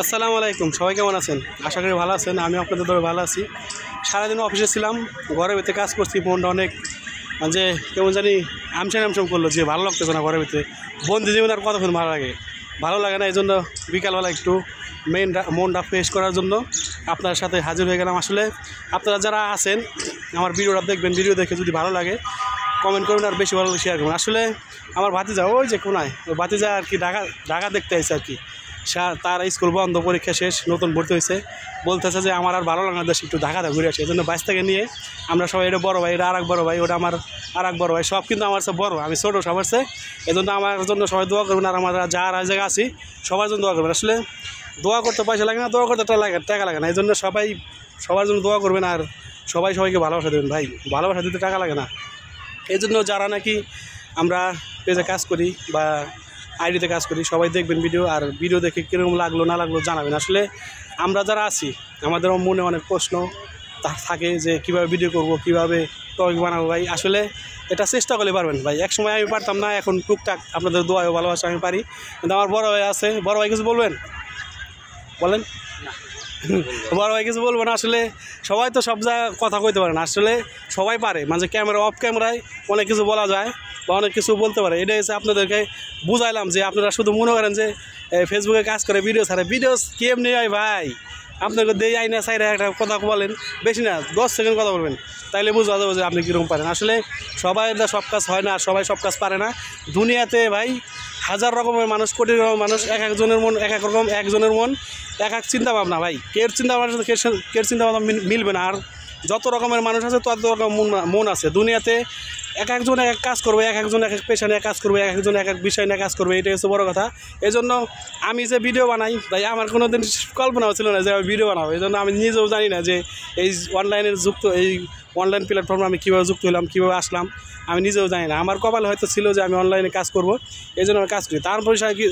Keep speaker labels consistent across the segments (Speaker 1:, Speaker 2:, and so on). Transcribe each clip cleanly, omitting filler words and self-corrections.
Speaker 1: আসসালামু আলাইকুম, সবাই কেমন আছেন? আশা করি ভালো আছেন। আমি আপনাদের দরে ভালো আছি। সারাদিন অফিসে ছিলাম, ঘরের ভিতরে কাজ করছি। মনটা অনেক যে কেমন জানি আমসাম করলো, যে ভালো লাগতেছে না ঘরের ভিতরে। বন্দি জীবন আর কতক্ষণ ভালো লাগে? ভালো লাগে না। এই জন্য বিকালবেলা একটু মনটা ফ্রেশ করার জন্য আপনার সাথে হাজির হয়ে গেলাম। আসলে আপনারা যারা আছেন আমার ভিডিওটা দেখবেন, ভিডিও দেখে যদি ভালো লাগে কমেন্ট করবেন আর বেশি ভালো শেয়ার করবেন। আসলে আমার ভাতিজা ওই যে কোনায়, ওই ভাতিজা আর কি ঢাকা দেখতে আসছে আর কি। তার স্কুল বন্ধ, পরীক্ষা শেষ, নতুন ভর্তি হয়েছে। বলতেছে যে আমার আর ভালো লাগে না, দেশে একটু ঢাকাতে ঘুরে আসে। এই জন্য বাইশ থেকে নিয়ে আমরা সবাই, এটা বড়ো ভাই, এটা আর এক বড়ো ভাই, ওটা আমার আর এক বড়ো ভাই, সব কিন্তু আমার সে বড়ো, আমি ছোটো সবার সে। এই জন্য আমার জন্য সবাই দোয়া করবেন। আর আমরা যার জায়গা আছি সবার জন্য দোয়া করবেন। আসলে দোয়া করতে পয়সা লাগে না, দোয়া করতে টাকা লাগে না। এই জন্য সবাই সবার জন্য দোয়া করবেন আর সবাইকে ভালোবাসা দেবেন। ভাই, ভালোবাসা দিতে টাকা লাগে না। এই জন্য যারা নাকি আমরা পেজে কাজ করি বা আইডিতে কাজ করি, সবাই দেখবেন ভিডিও, আর ভিডিও দেখে কীরকম লাগলো না লাগলো জানাবেন। আসলে আমরা যারা আছি আমাদের মনে অনেক প্রশ্ন থাকে যে কীভাবে ভিডিও করব, কীভাবে টপিক বানাবো। ভাই আসলে এটা চেষ্টা করলে পারবেন ভাই। এক সময় আমি পারতাম না, এখন টুকটাক আপনাদের দোয়া ও ভালোবাসা আমি পারি। কিন্তু আমার বড় ভাই আছে, বড় ভাই কিছু বলবেন? বলেন। বড় ভাই কিছু বলবো না। আসলে সবাই তো সব জায়গায় কথা কইতে পারে না, আসলে সবাই পারে। মানে ক্যামেরা অফ ক্যামেরায় অনেক কিছু বলা যায় বা অনেক কিছু বলতে পারে। এটাই হচ্ছে আপনাদেরকে বুঝাইলাম যে আপনারা শুধু মনে করেন যে ফেসবুকে কাজ করে ভিডিও ছাড়ে। ভিডিও কেমনি হয় ভাই? আপনাকে দেই আইনা সাইডে একটা কথা বলেন, বেশি না 10 সেকেন্ড কথা বলবেন, তাইলে বোঝা যাবে যে আপনি কীরকম পারেন। আসলে সবাই সব কাজ হয় না, সবাই সব কাজ পারে না। দুনিয়াতে ভাই হাজার রকমের মানুষ, কোটি রকমের মানুষ, এক একজনের মন এক এক রকম, একজনের মন এক এক চিন্তা ভাবনা। ভাই কের চিন্তা ভাবনার সাথে কের চিন্তা ভাবনা মিলবে না। আর যত রকমের মানুষ আছে তত রকম মন আছে দুনিয়াতে। এক একজন এক এক কাজ করবে, এক একজন এক এক পেশা নিয়ে কাজ করবে, এক একজন এক এক বিষয় নিয়ে কাজ করবে। এটাই হচ্ছে বড় কথা। এই জন্য আমি যে ভিডিও বানাই ভাই, আমার কোনো দিন কল্পনাও ছিল না যে আমি ভিডিও বানাবো। এই জন্য আমি নিজেও জানি না যে এই অনলাইন প্ল্যাটফর্মে আমি কীভাবে যুক্ত হলাম, কীভাবে আসলাম, আমি নিজেও জানি না। আমার কপাল হয়তো ছিল যে আমি অনলাইনে কাজ করব, এই জন্য আমি কাজ করি। তার পয়সা কি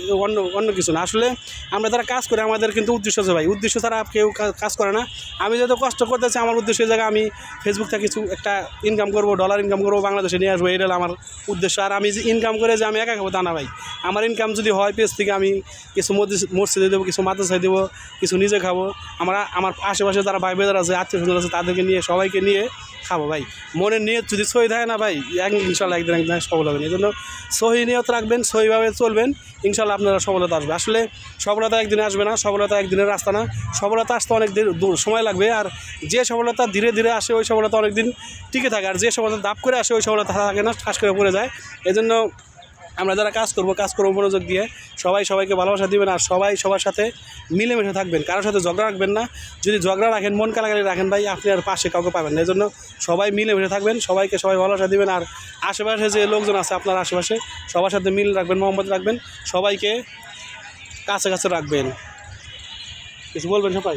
Speaker 1: অন্য কিছু না। আসলে আমরা যারা কাজ করি আমাদের কিন্তু উদ্দেশ্য আছে ভাই। উদ্দেশ্য ছাড়া কেউ কাজ করে না। আমি যত কষ্ট করতেছি আমার উদ্দেশ্যের জায়গায় আমি ফেসবুক থেকে কিছু একটা ইনকাম করবো, ডলার ইনকাম করবো, বাংলাদেশে নিয়ে আসবো, এটা হলো আমার উদ্দেশ্য। আর আমি যে ইনকাম করে যে আমি একা খাবো তা না ভাই। আমার ইনকাম যদি হয় পেজ থেকে, আমি কিছু মসজিদে দেবো, কিছু মাদ্রাসায় দেবো, কিছু নিজে খাবো। আমার আশেপাশে যারা ভাই বেদার আছে, আত্মীয় স্বজন আছে, তাদেরকে নিয়ে সবাইকে নিয়ে খাবো ভাই। মনের নিয়ত যদি সহি থাকে না ভাই, ইনশাল্লাহ একদিন সফল হবেন। এই জন্য সহি নিয়ত রাখবেন, সহিভাবে চলবেন, ইনশাল্লাহ আপনারা সফলতা আসবে। আসলে সফলতা একদিনে আসবে না, সফলতা একদিনের রাস্তা না। সফলতা আসতে অনেক দূর সময় লাগবে। আর যে সফলতা ধীরে ধীরে আসে ওই সফলতা অনেক দিন টিকে থাকে। আর যে সফলতা দাপ করে আসে ওই সফলতা থাকে না, ঠাস করে পড়ে যায়। এই জন্য আমরা যারা কাজ করবো মনোযোগ দিয়ে, সবাইকে ভালোবাসা দিবেন আর সবাই সবার সাথে মিলেমিশে থাকবেন। কারোর সাথে ঝগড়া রাখবেন না। যদি ঝগড়া রাখেন, মন কালাকালি রাখেন ভাই, আপনি আর পাশে কাউকে পাবেন না। এই জন্য সবাই মিলেমিশে থাকবেন, সবাই ভালোবাসা দিবেন। আর আশেপাশে যে লোকজন আছে আপনার আশেপাশে, সবার সাথে মিল রাখবেন, মহব্বত রাখবেন, সবাইকে কাছে রাখবেন। কিছু বলবেন সবাই?